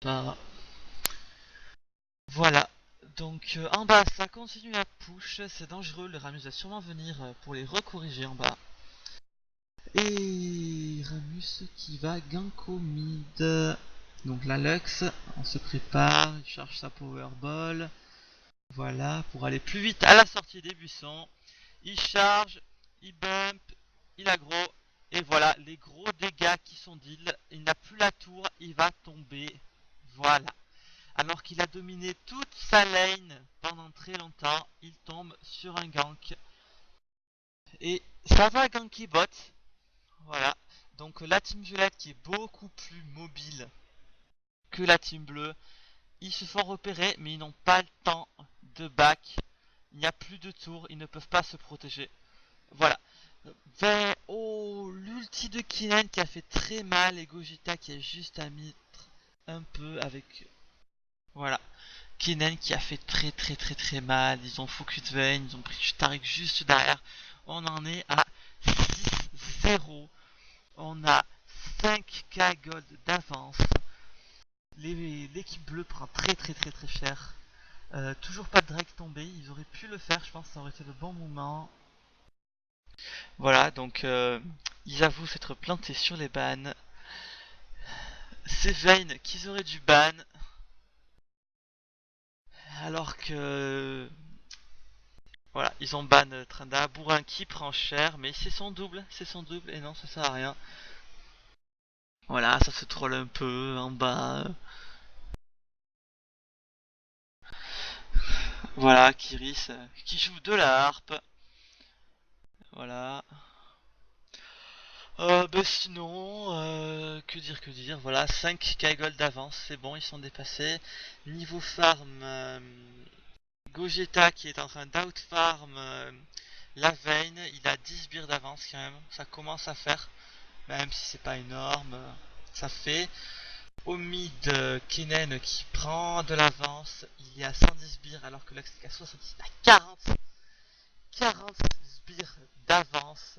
Bah, voilà. Donc en bas, ça continue à push, c'est dangereux, le Ramus va sûrement venir pour les recorriger en bas. Et Ramus qui va gank au mid. Donc la Lux, on se prépare, il charge sa Powerball. Voilà, pour aller plus vite à la sortie des buissons. Il charge, il bump, il aggro. Et voilà, les gros dégâts qui sont deal. Il n'a plus la tour, il va tomber. Voilà. Alors qu'il a dominé toute sa lane pendant très longtemps, il tombe sur un gank. Et ça va ganky bot. Voilà. Donc la team violette qui est beaucoup plus mobile que la team bleue. Ils se font repérer mais ils n'ont pas le temps de back. Il n'y a plus de tours, ils ne peuvent pas se protéger. Voilà. Oh, l'ulti de Kinan qui a fait très mal et Gogeta qui a juste à mettre un peu avec... Voilà. Kinan qui a fait très mal. Ils ont focus Vayne, ils ont pris Starik juste derrière. On en est à 6-0. On a 5k gold d'avance. L'équipe bleue prend très cher. Toujours pas de Drake tombé. Ils auraient pu le faire, je pense que ça aurait été le bon moment. Voilà, donc ils avouent s'être plantés sur les bans. C'est Vayne qu'ils auraient dû ban. Alors que... Voilà, ils ont ban Tranda. Bourrin qui prend cher, mais c'est son double, et non, ça sert à rien. Voilà, ça se troll un peu en bas. Voilà, Kiris qui joue de la harpe. Voilà. Sinon, que dire, voilà, 5k gold d'avance, c'est bon, ils sont dépassés. Niveau farm, Gogeta qui est en train d'outfarm la Vayne, il a 10 sbires d'avance quand même, ça commence à faire, même si c'est pas énorme, ça fait. Au mid, Kenen qui prend de l'avance, il est à 110 sbires alors que Lux est à 70, il a 40 sbires d'avance.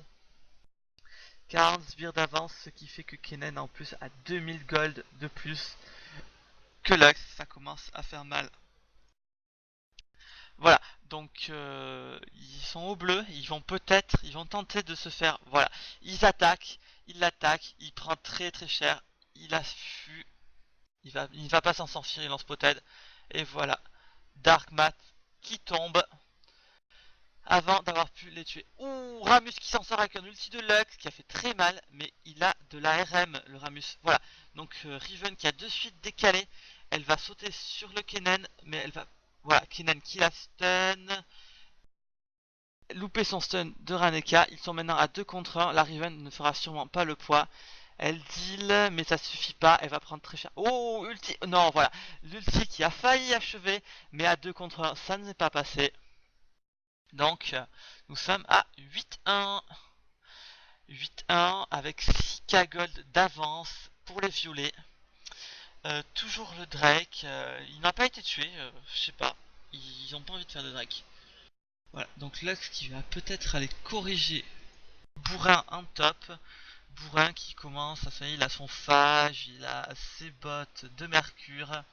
40 sbires d'avance, ce qui fait que Kenen en plus a 2000 gold de plus que Lux, ça commence à faire mal. Voilà, donc ils sont au bleu, ils vont tenter de se faire, voilà, ils l'attaquent, il prend très cher, il a fui, il va pas s'en sortir, il lance Spotted, et voilà, Dark Mat qui tombe avant d'avoir pu les tuer. Ouh, Ramus qui s'en sort avec un ulti de Lux qui a fait très mal, mais il a de la RM, le Ramus. Voilà, donc Riven qui a de suite décalé, elle va sauter sur le Kennen, mais elle va... Voilà, Kennen qui la stun, louper son stun de Raneka, ils sont maintenant à 2 contre 1, la Riven ne fera sûrement pas le poids. Elle deal, mais ça suffit pas, elle va prendre très cher. Oh, ulti, non, voilà, l'ulti qui a failli achever, mais à 2 contre 1, ça ne s'est pas passé. Donc, nous sommes à 8-1. 8-1 avec 6k gold d'avance pour les violets. Toujours le Drake. Il n'a pas été tué, je sais pas. Ils ont pas envie de faire de Drake. Voilà, donc Lux qui va peut-être aller corriger Bourrin en top. Bourrin qui commence, ça y est, il a son phage, il a ses bottes de mercure.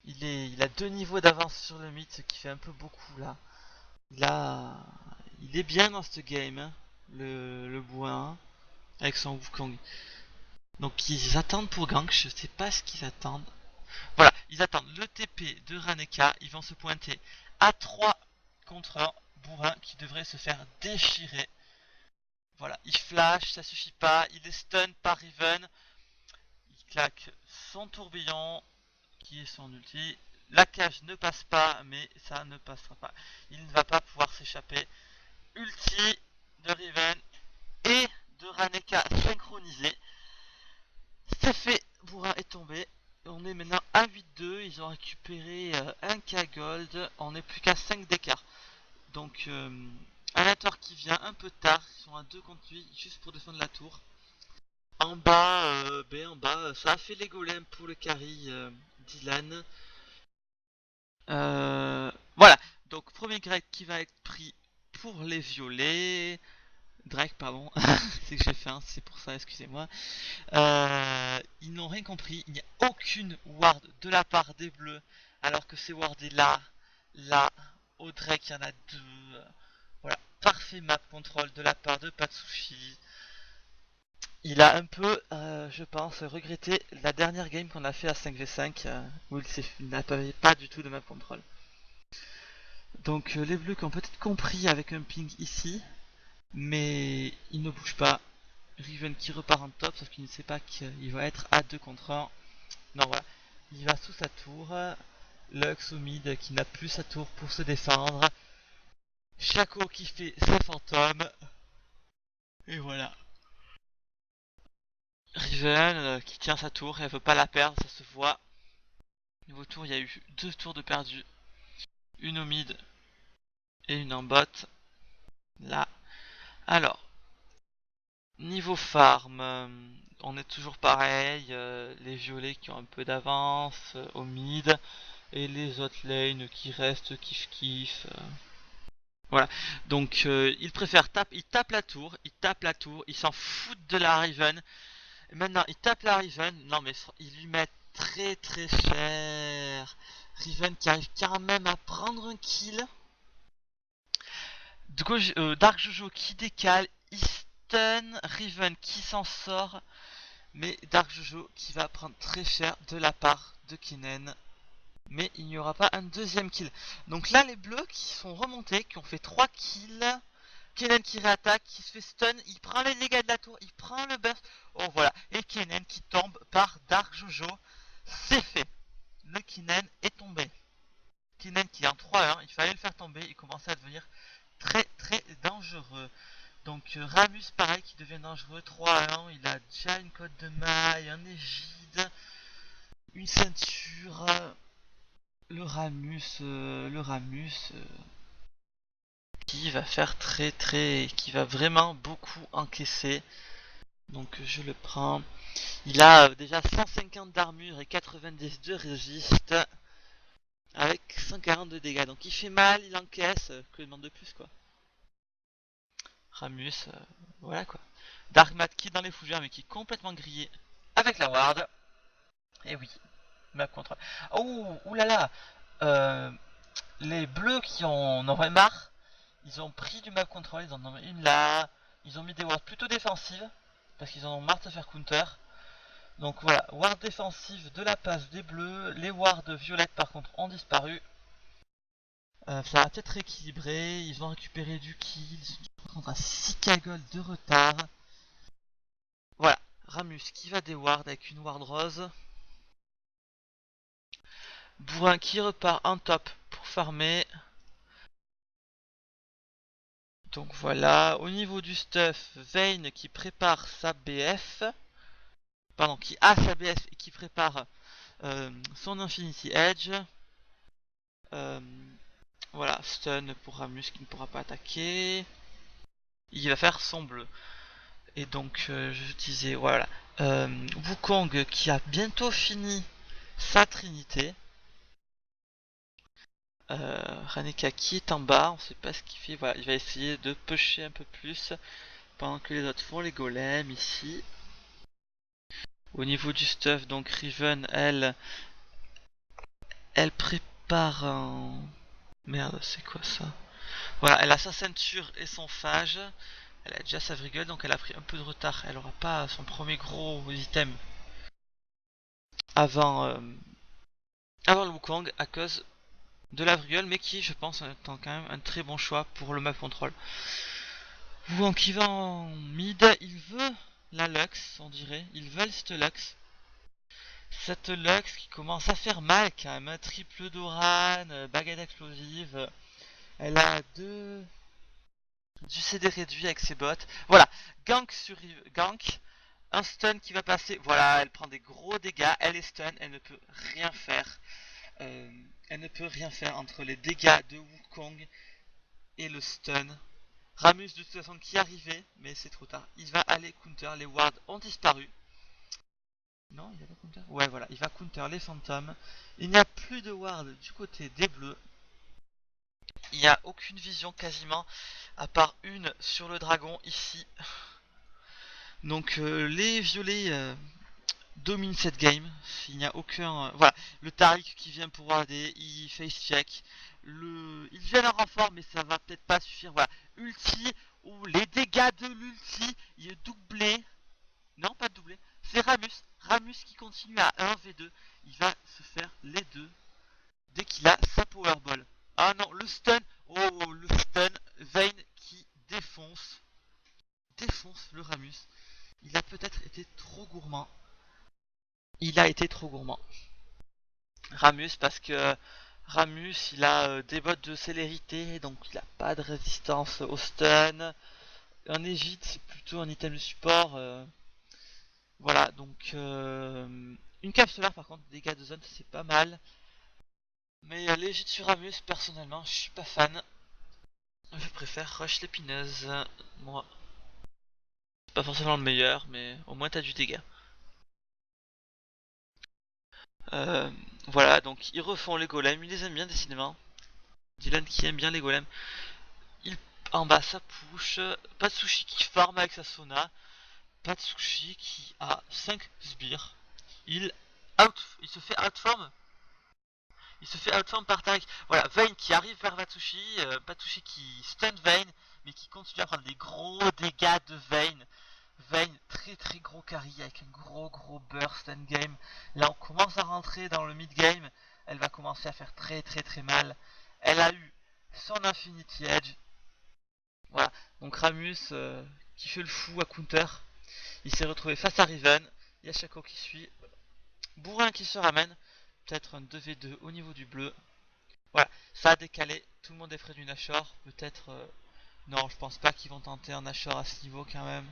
Il a 2 niveaux d'avance sur le mythe, ce qui fait un peu beaucoup là. Il a, il est bien dans ce game, hein, le Bourrin, avec son Wukong. Donc ils attendent pour gank, je sais pas ce qu'ils attendent. Voilà, ils attendent le TP de Raneka, ils vont se pointer à 3 contre 1, Bourrin qui devrait se faire déchirer. Voilà, il flash, ça suffit pas, il est stun par Riven, il claque son tourbillon, qui est son ulti. La cage ne passe pas, mais ça ne passera pas. Il ne va pas pouvoir s'échapper. Ulti de Riven et de Raneka synchronisé. C'est fait, Bourrin est tombé. On est maintenant à 8-2, ils ont récupéré 1k gold, on n'est plus qu'à 5 d'écart. Donc Alator qui vient un peu tard, ils sont à 2 contre lui, juste pour défendre la tour. En bas, ça a fait les golems pour le carry Dylan. Voilà, donc premier grade qui va être pris pour les violets. Drake, pardon. C'est que j'ai faim, c'est pour ça, excusez-moi. Ils n'ont rien compris. Il n'y a aucune ward de la part des bleus. Alors que ces wards est là, là. Au Drake, il y en a deux. Voilà. Parfait map control de la part de Patsushi. Il a un peu, je pense, regretté la dernière game qu'on a fait à 5v5 où il n'avait pas du tout de map control. Donc les bleus qui ont peut-être compris avec un ping ici, mais il ne bouge pas. Riven qui repart en top, sauf qu'il ne sait pas qu'il va être à 2 contre 1. Non, voilà. Il va sous sa tour. Lux au mid qui n'a plus sa tour pour se défendre. Shaco qui fait ses fantômes. Et voilà. Riven qui tient sa tour et elle veut pas la perdre, ça se voit. Niveau tour, il y a eu 2 tours de perdu. Une au mid et une en bot. Là. Alors, niveau farm, on est toujours pareil. Les violets qui ont un peu d'avance au mid. Et les autres lanes qui restent kiff kiff. Voilà. Donc il préfère il tape la tour, il s'en fout de la Riven. Et maintenant il tape la Riven. Non mais il lui met très très cher. Riven qui arrive quand même à prendre un kill. Du coup, Dark Jojo qui décale, il stun, Riven qui s'en sort, mais Dark Jojo qui va prendre très cher de la part de Kennen. Mais il n'y aura pas un deuxième kill. Donc là, les bleus qui sont remontés, qui ont fait 3 kills. Kennen qui réattaque, qui se fait stun, il prend les dégâts de la tour, il prend le burst. Oh voilà, et Kennen qui tombe par Dark Jojo. C'est fait. Le Kennen est tombé. Kennen qui est en 3-1, il fallait le faire tomber, il commençait à devenir très très dangereux. Donc Ramus pareil qui devient dangereux, 3-1, il a déjà une cote de maille, un égide, une ceinture. Le Ramus qui va faire qui va vraiment beaucoup encaisser. Donc je le prends. Il a déjà 150 d'armure et 90 de résiste avec 140 de dégâts. Donc il fait mal, il encaisse. Que demande de plus quoi. Ramus, voilà quoi. Dark Mat qui est dans les fougères mais qui est complètement grillé avec la ward. Et oui, map contrôle. Oh, oulala. Les bleus qui en auraient marre, ils ont pris du map control, ils en ont mis une là, ils ont mis des wards plutôt défensives, parce qu'ils en ont marre de faire counter. Donc voilà, ward défensive de la passe des bleus, les wards violettes par contre ont disparu. Ça va peut-être rééquilibrer, ils vont récupérer du kill, ils vont prendre à 6k gold de retard. Voilà, Ramus qui va des wards avec une ward rose. Bourrin qui repart en top pour farmer. Donc voilà, au niveau du stuff, Vayne qui prépare sa BF, pardon, qui a sa BF et qui prépare son Infinity Edge. Voilà, stun pour Ramus qui ne pourra pas attaquer. Il va faire son bleu. Et donc je disais, voilà, Wukong qui a bientôt fini sa trinité. Raneka qui est en bas, on sait pas ce qu'il fait, voilà, il va essayer de pusher un peu plus pendant que les autres font les golems ici. Au niveau du stuff, donc Riven, elle prépare un... Merde, c'est quoi ça? Voilà, elle a sa ceinture et son phage. Elle a déjà sa vrigole, donc elle a pris un peu de retard. Elle aura pas son premier gros item avant, avant le Wukong à cause de la vrigole, mais qui, je pense, est quand même un très bon choix pour le map control. Wukong qui va en mid, il veut la Lux, on dirait. Il veut cette Lux. Cette Lux qui commence à faire mal quand même, triple Doran, baguette explosive, elle a du CD réduit avec ses bottes. Voilà, gank sur gank, un stun qui va passer, voilà, elle prend des gros dégâts, elle est stun, elle ne peut rien faire. Elle ne peut rien faire entre les dégâts de Wukong et le stun. Ramus de toute façon qui arrivait, mais c'est trop tard. Il va aller counter, les wards ont disparu. Non, il va pas counter. Ouais, voilà, il va counter les fantômes. Il n'y a plus de ward du côté des bleus. Il n'y a aucune vision quasiment, à part une sur le dragon ici. Donc les violets dominent cette game. Il n'y a aucun... voilà, le Taric qui vient pour AD, il face check. Il vient en renfort, mais ça va peut-être pas suffire. Voilà, ulti, ou les dégâts de l'ulti, il est doublé. Non, pas doublé. C'est Ramus. Ramus qui continue à 1v2. Il va se faire les deux dès qu'il a sa Powerball. Ah non, le stun. Oh, le stun. Vayne qui défonce le Ramus. Il a peut-être été trop gourmand. Il a été trop gourmand. Ramus, parce que Ramus, il a des bottes de célérité, donc il a pas de résistance au stun. Un Égide, c'est plutôt un item de support. Voilà, donc une cave solaire par contre, dégâts de zone, c'est pas mal. Mais l'Égide sur Ramus, personnellement, je suis pas fan. Je préfère Rush l'épineuse. Moi, c'est pas forcément le meilleur, mais au moins t'as du dégât. Euh, voilà, donc ils refont les golems, ils les aiment bien décidément. Dylan qui aime bien les golems. Il, en bas ça push. Patsushi qui farm avec sa Sona. Patsushi qui a 5 sbires. Il se fait outform. Il se fait outform par Taric. Voilà, Vayne qui arrive vers Patsushi. Patsushi qui stun Vayne, mais qui continue à prendre des gros dégâts de Vayne. Vayne, très gros carry avec un gros burst endgame. Là on commence à rentrer dans le mid game. Elle va commencer à faire très mal. Elle a eu son Infinity Edge. Voilà, donc Ramus qui fait le fou à counter. Il s'est retrouvé face à Riven. Il y a Shaco qui suit. Bourrin qui se ramène. Peut-être un 2v2 au niveau du bleu. Voilà, ça a décalé. Tout le monde est près du Nashor. Peut-être... non, je pense pas qu'ils vont tenter un Nashor à ce niveau quand même.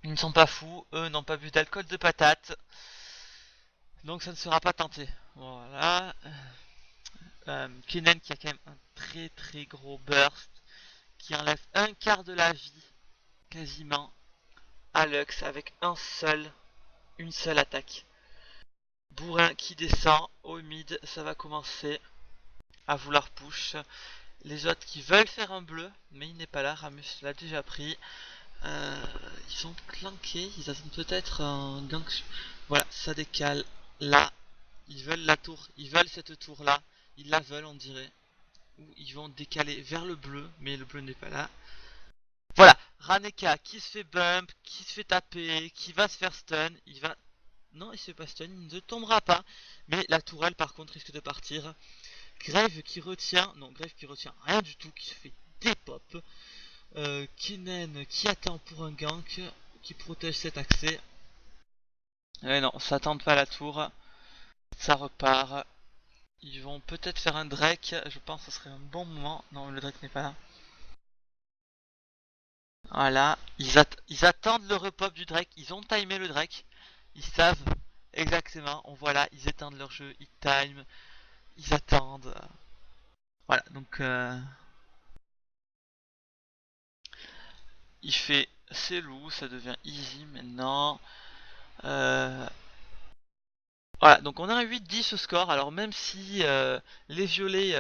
Ils ne sont pas fous, eux n'ont pas bu d'alcool de patate. Donc ça ne sera pas tenté. Voilà. Kennen qui a quand même un très gros burst. Qui enlève un quart de la vie. Quasiment. À Lux avec une seule attaque. Bourrin qui descend au mid. Ça va commencer à vouloir push. Les autres qui veulent faire un bleu. Mais il n'est pas là. Ramus l'a déjà pris. Ils sont planqués, ils attendent peut-être un gank. Voilà, ça décale. Là, ils veulent la tour, ils veulent cette tour là. Ils la veulent, on dirait. Ou ils vont décaler vers le bleu, mais le bleu n'est pas là. Voilà, Raneka qui se fait bump, qui se fait taper, qui va se faire stun. Il va. Non, il se fait pas stun, il ne tombera pas. Mais la tourelle par contre risque de partir. Grave qui retient. Non, Grave qui retient rien du tout, qui se fait des pop. Kennen qui attend pour un gank, qui protège cet accès. Ouais non, ça tente pas la tour. Ça repart. Ils vont peut-être faire un Drake, je pense que ce serait un bon moment. Non, le Drake n'est pas là. Voilà, ils attendent le repop du Drake, ils ont timé le Drake. Ils savent exactement, on voit là, ils étendent leur jeu, ils time, ils attendent. Voilà, donc il fait c'est loup, ça devient easy maintenant. Voilà, donc on a un 8-10 au score. Alors même si les violets,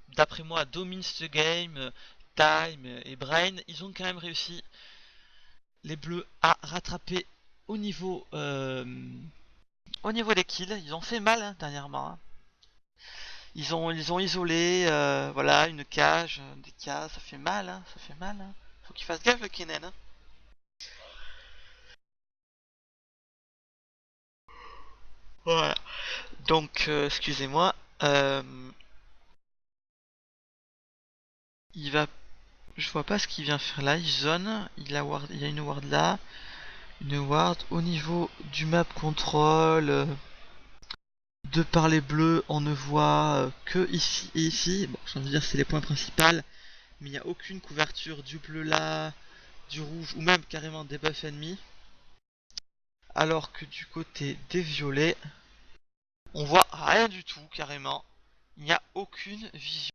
d'après moi, dominent ce game, Time et Brain, ils ont quand même réussi, les bleus, à rattraper au niveau, des kills. Ils ont fait mal hein, dernièrement. Hein. Ils ont isolé, voilà, une cage, des cases, ça fait mal, hein, ça fait mal. Hein. Faut qu'il fasse gaffe le Kennen. Hein. Voilà. Donc, excusez-moi. Il va. Je vois pas ce qu'il vient faire là. Il zone. Il y a une ward là. Une ward au niveau du map control. De par les bleus, on ne voit que ici et ici. Bon, je veux dire, c'est les points principaux. Mais il n'y a aucune couverture du bleu là, du rouge ou même carrément des buffs ennemis. Alors que du côté des violets, on voit rien du tout carrément. Il n'y a aucune vision.